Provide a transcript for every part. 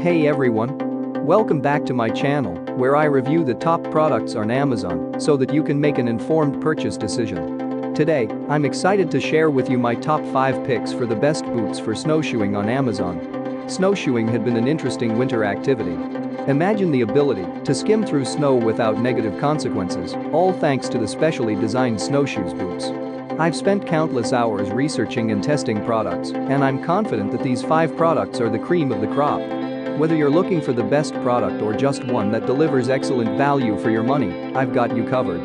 Hey everyone! Welcome back to my channel, where I review the top products on Amazon so that you can make an informed purchase decision. Today, I'm excited to share with you my top 5 picks for the best boots for snowshoeing on Amazon. Snowshoeing had been an interesting winter activity. Imagine the ability to skim through snow without negative consequences, all thanks to the specially designed snowshoes boots. I've spent countless hours researching and testing products, and I'm confident that these 5 products are the cream of the crop. Whether you're looking for the best product or just one that delivers excellent value for your money, I've got you covered.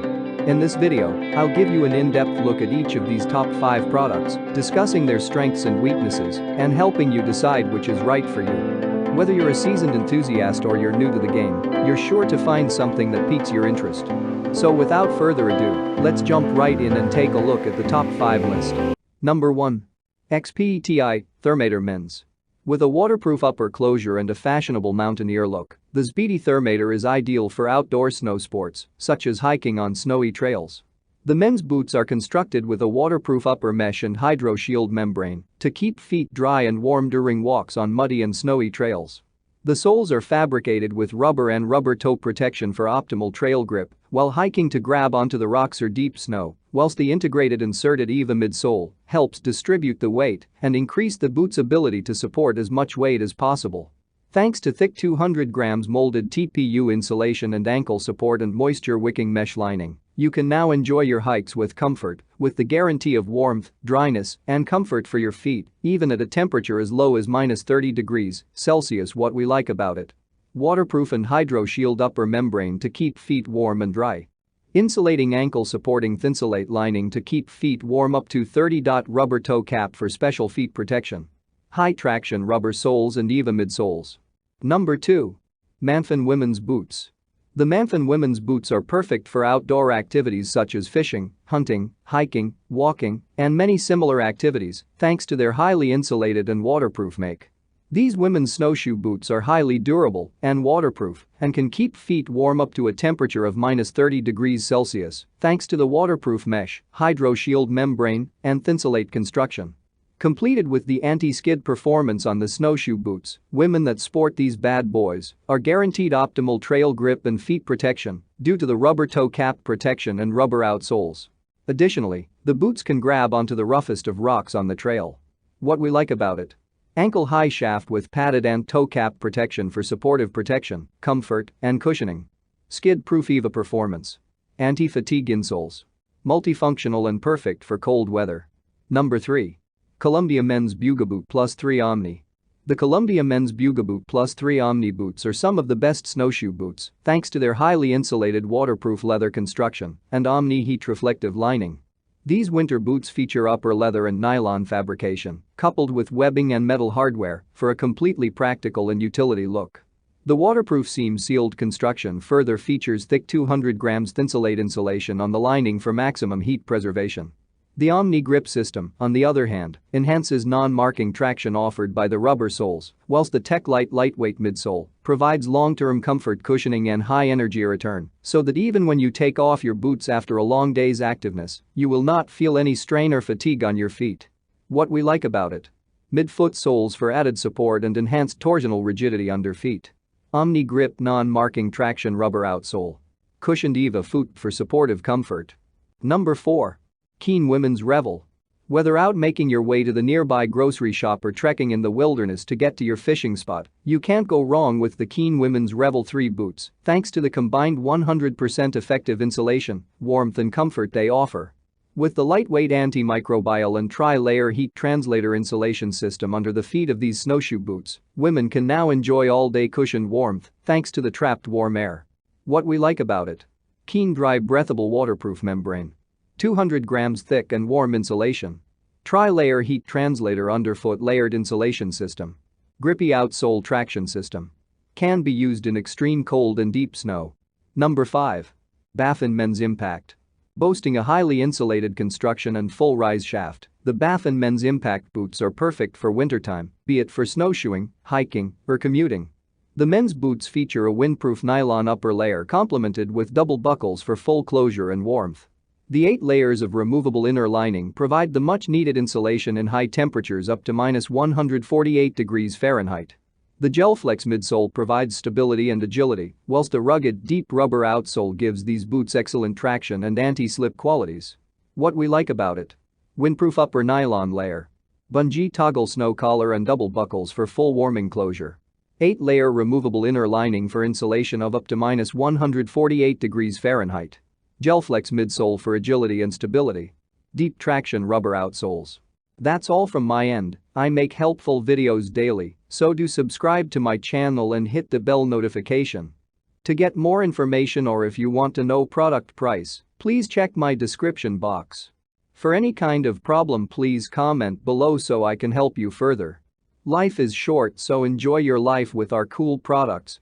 In this video, I'll give you an in-depth look at each of these top 5 products, discussing their strengths and weaknesses, and helping you decide which is right for you. Whether you're a seasoned enthusiast or you're new to the game, you're sure to find something that piques your interest. So without further ado, let's jump right in and take a look at the top 5 list. Number 1. Expeti Thermator Men's. With a waterproof upper closure and a fashionable mountaineer look, the Expeti Thermator is ideal for outdoor snow sports, such as hiking on snowy trails. The men's boots are constructed with a waterproof upper mesh and hydro shield membrane to keep feet dry and warm during walks on muddy and snowy trails. The soles are fabricated with rubber and rubber toe protection for optimal trail grip while hiking to grab onto the rocks or deep snow, whilst the integrated inserted EVA midsole helps distribute the weight and increase the boot's ability to support as much weight as possible. Thanks to thick 200 grams molded TPU insulation and ankle support and moisture-wicking mesh lining, you can now enjoy your hikes with comfort, with the guarantee of warmth, dryness, and comfort for your feet, even at a temperature as low as -30 degrees Celsius. What we like about it: waterproof and hydro shield upper membrane to keep feet warm and dry. Insulating ankle supporting Thinsulate lining to keep feet warm up to 30. Rubber toe cap for special feet protection. High traction rubber soles and EVA midsoles. Number 2. Manfin Women's Boots. The Manfin women's boots are perfect for outdoor activities such as fishing, hunting, hiking, walking, and many similar activities thanks to their highly insulated and waterproof make. These women's snowshoe boots are highly durable and waterproof and can keep feet warm up to a temperature of -30 degrees Celsius thanks to the waterproof mesh, hydro shield membrane, and Thinsulate construction. Completed with the anti-skid performance on the snowshoe boots, women that sport these bad boys are guaranteed optimal trail grip and feet protection due to the rubber toe cap protection and rubber outsoles. Additionally, the boots can grab onto the roughest of rocks on the trail. What we like about it: ankle-high shaft with padded and toe cap protection for supportive protection, comfort, and cushioning. Skid-proof EVA performance. Anti-fatigue insoles. Multifunctional and perfect for cold weather. Number 3. Columbia Men's Bugaboot Plus 3 Omni. The Columbia Men's Bugaboot Plus 3 Omni boots are some of the best snowshoe boots thanks to their highly insulated waterproof leather construction and Omni heat-reflective lining. These winter boots feature upper leather and nylon fabrication, coupled with webbing and metal hardware for a completely practical and utility look. The waterproof seam-sealed construction further features thick 200 grams Thinsulate insulation on the lining for maximum heat preservation. The Omni grip system, on the other hand, enhances non-marking traction offered by the rubber soles, whilst the Tech-Lite lightweight midsole provides long-term comfort cushioning and high-energy return, so that even when you take off your boots after a long day's activeness, you will not feel any strain or fatigue on your feet. What we like about it: mid-foot soles for added support and enhanced torsional rigidity under feet. Omni grip non-marking traction rubber outsole. Cushioned EVA foot for supportive comfort. Number 4. Keen Women's Revel. Whether out making your way to the nearby grocery shop or trekking in the wilderness to get to your fishing spot, you can't go wrong with the Keen Women's Revel 3 boots thanks to the combined 100% effective insulation, warmth and comfort they offer. With the lightweight antimicrobial and tri-layer heat translator insulation system under the feet of these snowshoe boots, women can now enjoy all-day cushioned warmth thanks to the trapped warm air. What we like about it: Keen Dry Breathable Waterproof Membrane. 200 grams thick and warm insulation. Tri-layer heat translator underfoot layered insulation system. Grippy outsole traction system. Can be used in extreme cold and deep snow. Number 5. Baffin Men's Impact. Boasting a highly insulated construction and full rise shaft, the Baffin Men's Impact boots are perfect for wintertime, be it for snowshoeing, hiking, or commuting. The men's boots feature a windproof nylon upper layer complemented with double buckles for full closure and warmth. The 8 layers of removable inner lining provide the much-needed insulation in high temperatures up to -148 degrees Fahrenheit. The GelFlex midsole provides stability and agility, whilst a rugged, deep rubber outsole gives these boots excellent traction and anti-slip qualities. What we like about it: windproof upper nylon layer, bungee toggle snow collar and double buckles for full warming closure, 8-layer removable inner lining for insulation of up to -148 degrees Fahrenheit, GelFlex midsole for agility and stability, deep traction rubber outsoles. That's all from my end. I make helpful videos daily, so do subscribe to my channel and hit the bell notification. To get more information or if you want to know product price, please check my description box. For any kind of problem, please comment below so I can help you further. Life is short, so enjoy your life with our cool products.